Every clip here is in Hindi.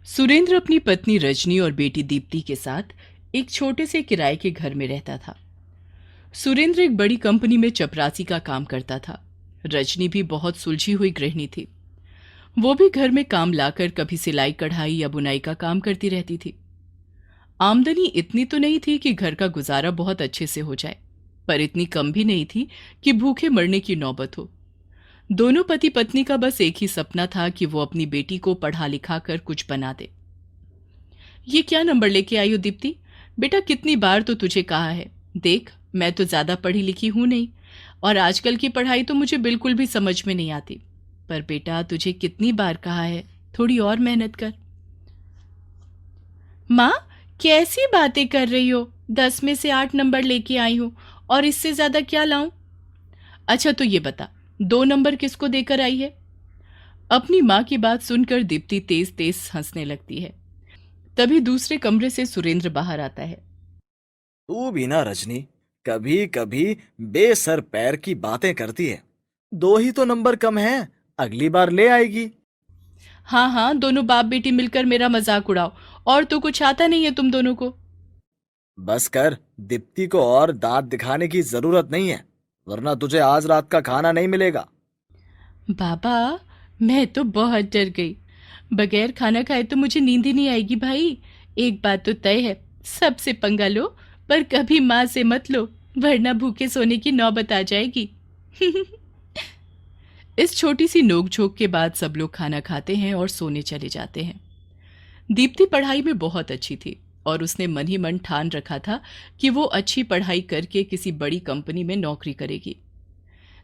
सुरेंद्र अपनी पत्नी रजनी और बेटी दीप्ति के साथ एक छोटे से किराए के घर में रहता था। सुरेंद्र एक बड़ी कंपनी में चपरासी का काम करता था। रजनी भी बहुत सुलझी हुई गृहिणी थी। वो भी घर में काम लाकर कभी सिलाई कढ़ाई या बुनाई का काम करती रहती थी। आमदनी इतनी तो नहीं थी कि घर का गुजारा बहुत अच्छे से हो जाए, पर इतनी कम भी नहीं थी कि भूखे मरने की नौबत हो। दोनों पति पत्नी का बस एक ही सपना था कि वो अपनी बेटी को पढ़ा लिखा कर कुछ बना दे। ये क्या नंबर लेके आई हो दीप्ति? बेटा कितनी बार तो तुझे कहा है, देख मैं तो ज्यादा पढ़ी लिखी हूं नहीं, और आजकल की पढ़ाई तो मुझे बिल्कुल भी समझ में नहीं आती। पर बेटा तुझे कितनी बार कहा है, थोड़ी और मेहनत कर। माँ, कैसी बातें कर रही हो? 10 में से 8 नंबर लेके आई हूं, और इससे ज्यादा क्या लाऊं? अच्छा तो ये बता, 2 नंबर किसको देकर आई है? अपनी माँ की बात सुनकर दीप्ति तेज तेज हंसने लगती है। तभी दूसरे कमरे से सुरेंद्र बाहर आता है। तू भी ना रजनी, कभी कभी बेसर पैर की बातें करती है। 2 ही तो नंबर कम है, अगली बार ले आएगी। हाँ हाँ, दोनों बाप बेटी मिलकर मेरा मजाक उड़ाओ, और तो कुछ आता नहीं है तुम दोनों को। बस कर, दीप्ति को और दांत दिखाने की जरूरत नहीं है, वरना तुझे आज रात का खाना नहीं मिलेगा। बाबा, मैं तो बहुत डर गई। बगैर खाना खाए तो मुझे नींद ही नहीं आएगी भाई। एक बात तो तय है, सबसे पंगा लो, पर कभी माँ से मत लो, वरना भूखे सोने की नौबत आ जाएगी। इस छोटी सी नोकझोंक के बाद सब लोग खाना खाते हैं और सोने चले जाते हैं। दीप्ति पढ़ाई में बहुत अच्छी थी और उसने मन ही मन ठान रखा था कि वो अच्छी पढ़ाई करके किसी बड़ी कंपनी में नौकरी करेगी।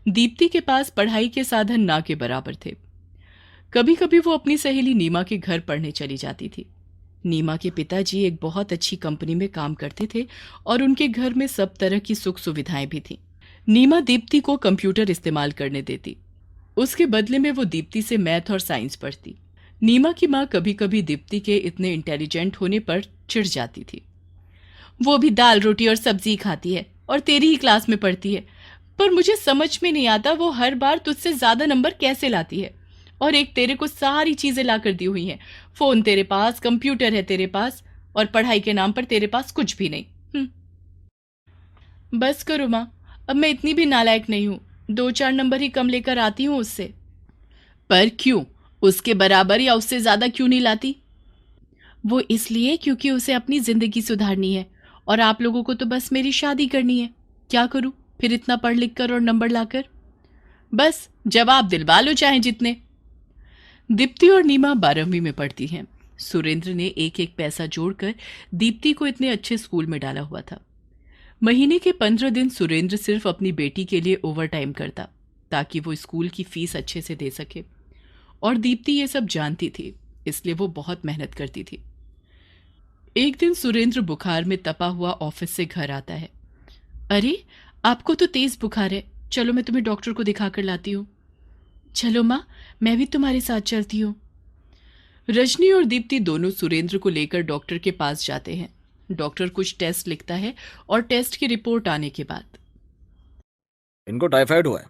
दीप्ति के पास पढ़ाई के साधन ना के बराबर थे। कभी कभी वो अपनी सहेली नीमा के घर पढ़ने चली जाती थी। नीमा के पिताजी एक बहुत अच्छी कंपनी में काम करते थे और उनके घर में सब तरह की सुख सुविधाएं भी थीं। नीमा दीप्ति को कंप्यूटर इस्तेमाल करने देती। उसके बदले में वो दीप्ति से मैथ और साइंस पढ़ती। नीमा की माँ कभी कभी दीप्ति के इतने इंटेलिजेंट होने पर चिढ़ जाती थी। वो भी दाल रोटी और सब्जी खाती है और तेरी ही क्लास में पढ़ती है, पर मुझे समझ में नहीं आता वो हर बार तुझसे ज्यादा नंबर कैसे लाती है। और एक तेरे को सारी चीजें ला कर दी हुई हैं, फोन तेरे पास, कंप्यूटर है तेरे पास, और पढ़ाई के नाम पर तेरे पास कुछ भी नहीं। बस करो माँ, अब मैं इतनी भी नालायक नहीं हूँ। 2-4 नंबर ही कम लेकर आती हूँ उससे। पर क्यों? उसके बराबर या उससे ज्यादा क्यों नहीं लाती? वो इसलिए क्योंकि उसे अपनी जिंदगी सुधारनी है, और आप लोगों को तो बस मेरी शादी करनी है। क्या करूं फिर इतना पढ़ लिख कर और नंबर लाकर? बस जवाब दिलवा लो चाहे जितने। दीप्ति और नीमा 12वीं में पढ़ती हैं। सुरेंद्र ने एक एक पैसा जोड़कर दीप्ति को इतने अच्छे स्कूल में डाला हुआ था। महीने के 15 दिन सुरेंद्र सिर्फ अपनी बेटी के लिए ओवर टाइम करता, ताकि वो स्कूल की फीस अच्छे से दे सके। और दीप्ति ये सब जानती थी, इसलिए वो बहुत मेहनत करती थी। एक दिन सुरेंद्र बुखार में तपा हुआ ऑफिस से घर आता है। अरे, आपको तो तेज बुखार है, चलो मैं तुम्हें डॉक्टर को दिखा कर लाती हूँ। चलो माँ, मैं भी तुम्हारे साथ चलती हूँ। रजनी और दीप्ति दोनों सुरेंद्र को लेकर डॉक्टर के पास जाते हैं। डॉक्टर कुछ टेस्ट लिखता है और टेस्ट की रिपोर्ट आने के बाद, इनको टाइफाइड हुआ है,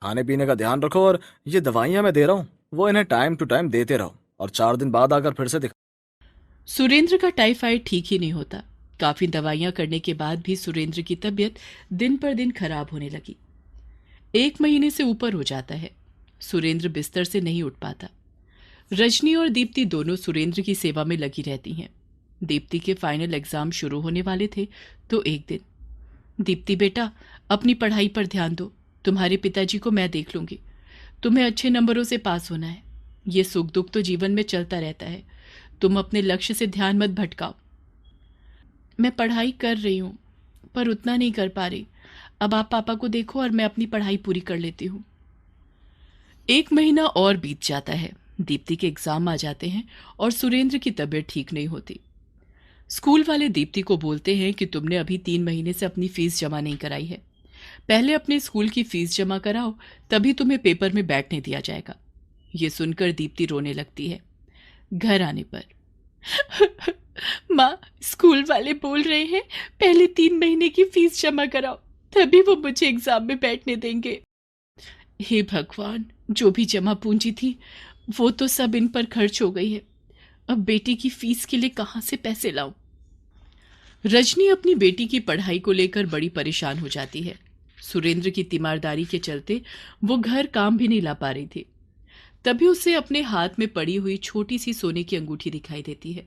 खाने पीने का ध्यान रखो, और ये दवाइयां मैं दे रहा हूँ वो इन्हें टाइम टू टाइम देते रहो, और 4 दिन बाद आकर फिर से दिखा। सुरेंद्र का टाइफाइड ठीक ही नहीं होता। काफी दवाइयां करने के बाद भी सुरेंद्र की तबीयत दिन पर दिन खराब होने लगी। 1 महीने से ऊपर हो जाता है। सुरेंद्र बिस्तर से नहीं उठ पाता। रजनी और दीप्ति दोनों सुरेंद्र की सेवा में लगी रहती हैं। दीप्ति के फाइनल एग्जाम शुरू होने वाले थे तो एक दिन, दीप्ति बेटा, अपनी पढ़ाई पर ध्यान दो, तुम्हारे पिताजी को मैं देख लूंगी। तुम्हें अच्छे नंबरों से पास होना है। ये सुख दुख तो जीवन में चलता रहता है, तुम अपने लक्ष्य से ध्यान मत भटकाओ। मैं पढ़ाई कर रही हूँ, पर उतना नहीं कर पा रही। अब आप पापा को देखो और मैं अपनी पढ़ाई पूरी कर लेती हूँ। 1 महीना और बीत जाता है। दीप्ति के एग्जाम आ जाते हैं और सुरेंद्र की तबीयत ठीक नहीं होती। स्कूल वाले दीप्ति को बोलते हैं कि तुमने अभी 3 महीने से अपनी फीस जमा नहीं कराई है। पहले अपने स्कूल की फीस जमा कराओ, तभी तुम्हें पेपर में बैठने दिया जाएगा। ये सुनकर दीप्ति रोने लगती है। घर आने पर, माँ, स्कूल वाले बोल रहे हैं पहले 3 महीने की फीस जमा कराओ, तभी वो मुझे एग्जाम में बैठने देंगे। हे भगवान, जो भी जमा पूंजी थी वो तो सब इन पर खर्च हो गई है। अब बेटी की फीस के लिए कहाँ से पैसे लाऊं? रजनी अपनी बेटी की पढ़ाई को लेकर बड़ी परेशान हो जाती है। सुरेंद्र की तीमारदारी के चलते वो घर काम भी नहीं ला पा रही थी। तभी उसे अपने हाथ में पड़ी हुई छोटी सी सोने की अंगूठी दिखाई देती है।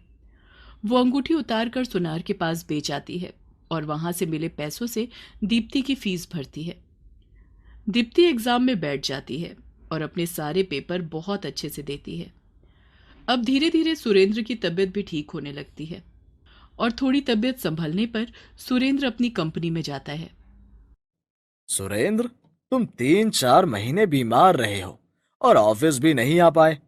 वो अंगूठी उतार कर सुनार के पास बेच आती है और वहां से मिले पैसों से दीप्ति की फीस भरती है। दीप्ति एग्जाम में बैठ जाती है और अपने सारे पेपर बहुत अच्छे से देती है। अब धीरे धीरे सुरेंद्र की तबीयत भी ठीक होने लगती है और थोड़ी तबीयत संभलने पर सुरेंद्र अपनी कंपनी में जाता है। सुरेंद्र, तुम 3-4 महीने बीमार रहे हो और ऑफिस भी नहीं आ पाए।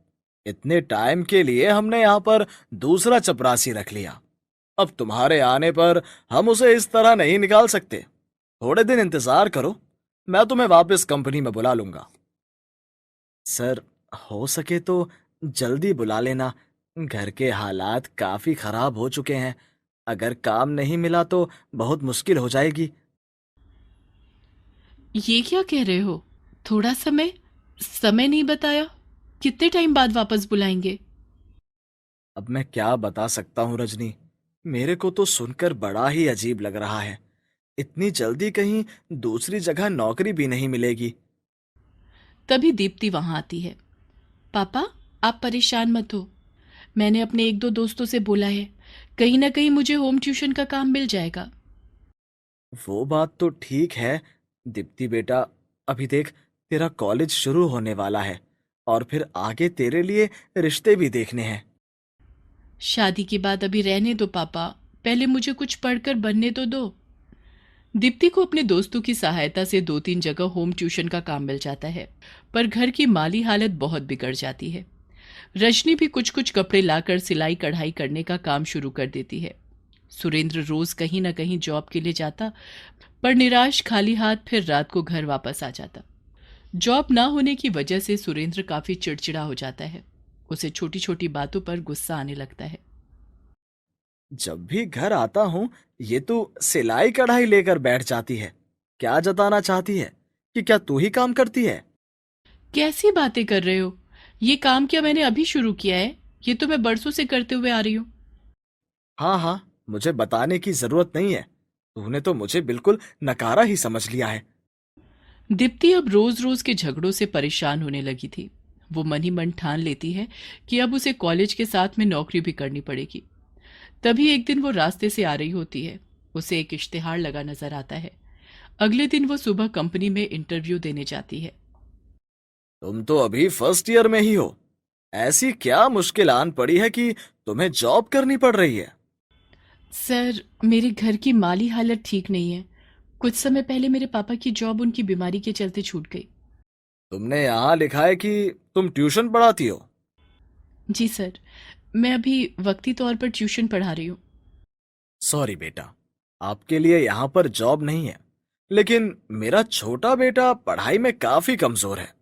इतने टाइम के लिए हमने यहाँ पर दूसरा चपरासी रख लिया। अब तुम्हारे आने पर हम उसे इस तरह नहीं निकाल सकते। थोड़े दिन इंतजार करो, मैं तुम्हें वापस कंपनी में बुला लूंगा। सर, हो सके तो जल्दी बुला लेना। घर के हालात काफी खराब हो चुके हैं। अगर काम नहीं मिला तो बहुत मुश्किल हो जाएगी। ये क्या कह रहे हो? थोड़ा समय समय नहीं बताया? कितने टाइम बाद वापस बुलाएंगे? अब मैं क्या बता सकता हूँ रजनी, मेरे को तो सुनकर बड़ा ही अजीब लग रहा है। इतनी जल्दी कहीं दूसरी जगह नौकरी भी नहीं मिलेगी। तभी दीप्ति वहां आती है। पापा, आप परेशान मत हो। मैंने अपने एक दो दोस्तों से बोला है, कहीं ना कहीं मुझे होम ट्यूशन का काम मिल जाएगा। वो बात तो ठीक है दीप्ति बेटा, अभी देख, तेरा कॉलेज शुरू होने वाला है और फिर आगे तेरे लिए रिश्ते भी देखने हैं। शादी के बाद अभी रहने दो पापा, पहले मुझे कुछ पढ़कर बनने तो दो। दीप्ति को अपने दोस्तों की सहायता से 2-3 जगह होम ट्यूशन का काम मिल जाता है, पर घर की माली हालत बहुत बिगड़ जाती है। रजनी भी कुछ कुछ कपड़े लाकर सिलाई कढ़ाई करने का काम शुरू कर देती है। सुरेंद्र रोज कहीं ना कहीं जॉब के लिए जाता, पर निराश खाली हाथ फिर रात को घर वापस आ जाता। जॉब ना होने की वजह से सुरेंद्र काफी चिड़चिड़ा हो जाता है। उसे छोटी छोटी बातों पर गुस्सा आने लगता है। जब भी घर आता हूँ ये तू सिलाई कढ़ाई लेकर बैठ जाती है। क्या जताना चाहती है कि क्या तू ही काम करती है? कैसी बातें कर रहे हो? ये काम क्या मैंने अभी शुरू किया है? ये तो मैं बरसों से करते हुए आ रही हूँ। हाँ हाँ, मुझे बताने की जरूरत नहीं है। तूने तो मुझे बिल्कुल नकारा ही समझ लिया है। दीप्ति अब रोज रोज के झगड़ों से परेशान होने लगी थी। वो मन ही मन ठान लेती है कि अब उसे कॉलेज के साथ में नौकरी भी करनी पड़ेगी। तभी एक दिन वो रास्ते से आ रही होती है। उसे एक इश्तिहार लगा नजर आता है। अगले दिन वो सुबह कंपनी में इंटरव्यू देने जाती है। तुम तो अभी फर्स्ट ईयर में ही हो। ऐसी क्या मुश्किल आन पड़ी है कि तुम्हें जॉब करनी पड़ रही है? सर, मेरे घर की माली हालत ठीक नहीं है। कुछ समय पहले मेरे पापा की जॉब उनकी बीमारी के चलते छूट गई। तुमने यहाँ लिखा है कि तुम ट्यूशन पढ़ाती हो। जी सर, मैं अभी वक्ती तौर पर ट्यूशन पढ़ा रही हूँ। सॉरी बेटा, आपके लिए यहाँ पर जॉब नहीं है। लेकिन मेरा छोटा बेटा पढ़ाई में काफी कमजोर है।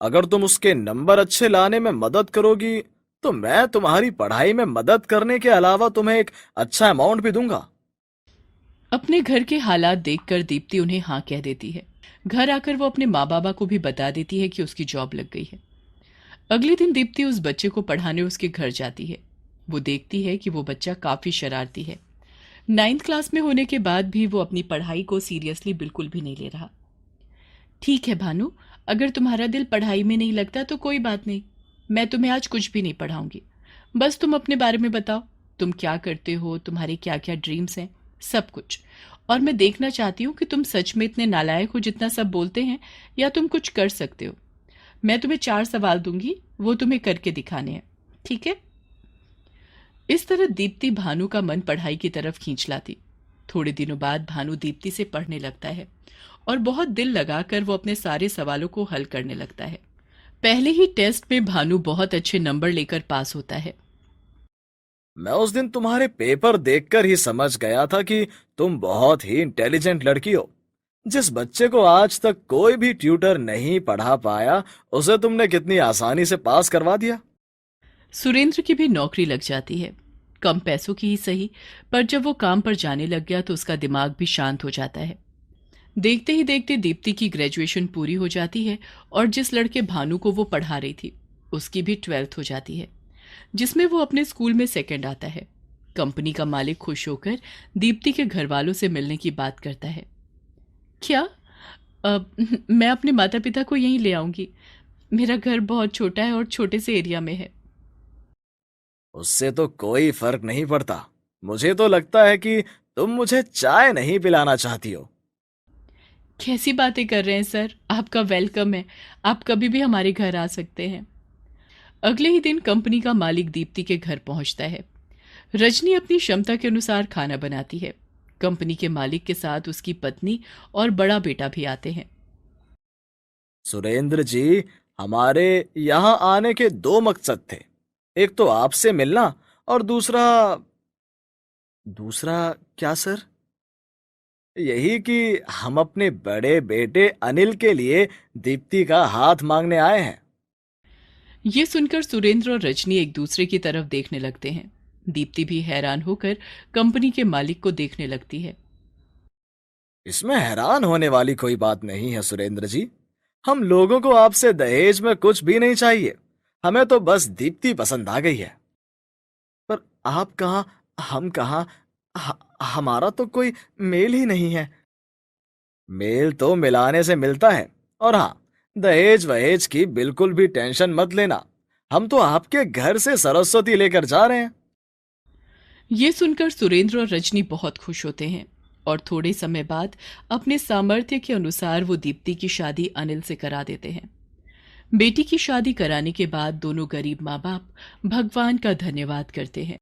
अगर तुम उसके नंबर अच्छे लाने में मदद करोगी तो मैं तुम्हारी पढ़ाई में मदद करने के अलावा तुम्हें एक अच्छा अमाउंट भी दूंगा। अपने घर के हालात देखकर दीप्ति उन्हें हाँ कह देती है। घर आकर वो अपने माँ बाबा को भी बता देती है कि उसकी जॉब लग गई है। अगले दिन दीप्ति उस बच्चे को पढ़ाने उसके घर जाती है। वो देखती है कि वो बच्चा काफी शरारती है। 9th क्लास में होने के बाद भी वो अपनी पढ़ाई को सीरियसली बिल्कुल भी नहीं ले रहा। ठीक है भानु, अगर तुम्हारा दिल पढ़ाई में नहीं लगता तो कोई बात नहीं, मैं तुम्हें आज कुछ भी नहीं पढ़ाऊंगी। बस तुम अपने बारे में बताओ, तुम क्या करते हो, तुम्हारे क्या क्या ड्रीम्स हैं, सब कुछ। और मैं देखना चाहती हूँ कि तुम सच में इतने नालायक हो जितना सब बोलते हैं, या तुम कुछ कर सकते हो। मैं तुम्हें 4 सवाल दूंगी, वो तुम्हें करके दिखाने हैं, ठीक है? इस तरह दीप्ति भानु का मन पढ़ाई की तरफ खींच लाती। थोड़े दिनों बाद भानु दीप्ति से पढ़ने लगता है और बहुत दिल लगाकर वो अपने सारे सवालों को हल करने लगता है। पहले ही टेस्ट में भानु बहुत अच्छे नंबर लेकर पास होता है। मैं उस दिन तुम्हारे पेपर देखकर ही समझ गया था कि तुम बहुत ही इंटेलिजेंट लड़की हो। जिस बच्चे को आज तक कोई भी ट्यूटर नहीं पढ़ा पाया उसे तुमने कितनी आसानी से पास करवा दिया। सुरेंद्र की भी नौकरी लग जाती है, कम पैसों की ही सही, पर जब वो काम पर जाने लग गया तो उसका दिमाग भी शांत हो जाता है। देखते ही देखते दीप्ति की ग्रेजुएशन पूरी हो जाती है और जिस लड़के भानु को वो पढ़ा रही थी उसकी भी 12th हो जाती है। जिसमें वो अपने स्कूल में सेकंड आता है। कंपनी का मालिक खुश होकर दीप्ति के घर वालों से मिलने की बात करता है। क्या? मैं अपने माता पिता को यहीं ले आऊंगी। मेरा घर बहुत छोटा है और छोटे से एरिया में है। उससे तो कोई फर्क नहीं पड़ता। मुझे तो लगता है कि तुम मुझे चाय नहीं पिलाना चाहती हो। कैसी बातें कर रहे हैं सर? आपका वेलकम है। आप कभी भी हमारे घर आ सकते हैं। अगले ही दिन कंपनी का मालिक दीप्ति के घर पहुंचता है। रजनी अपनी क्षमता के अनुसार खाना बनाती है। कंपनी के मालिक के साथ उसकी पत्नी और बड़ा बेटा भी आते हैं। सुरेंद्र जी, हमारे यहाँ आने के दो मकसद थे। एक तो आपसे मिलना और दूसरा दूसरा क्या सर? यही कि हम अपने बड़े बेटे अनिल के लिए दीप्ति का हाथ मांगने आए हैं। ये सुनकर सुरेंद्र और रजनी एक दूसरे की तरफ देखने लगते हैं। दीप्ति भी हैरान होकर कंपनी के मालिक को देखने लगती है। इसमें हैरान होने वाली कोई बात नहीं है सुरेंद्र जी। हम लोगों को आपसे दहेज में कुछ भी नहीं चाहिए। हमें तो बस दीप्ति पसंद आ गई है। पर आप कहाँ, हम कहाँ, हमारा तो कोई मेल ही नहीं है। मेल तो मिलाने से मिलता है। और हाँ, दहेज वहेज की बिल्कुल भी टेंशन मत लेना। हम तो आपके घर से सरस्वती लेकर जा रहे हैं। ये सुनकर सुरेंद्र और रजनी बहुत खुश होते हैं और थोड़े समय बाद अपने सामर्थ्य के अनुसार वो दीप्ति की शादी अनिल से करा देते हैं। बेटी की शादी कराने के बाद दोनों गरीब माँ बाप भगवान का धन्यवाद करते हैं।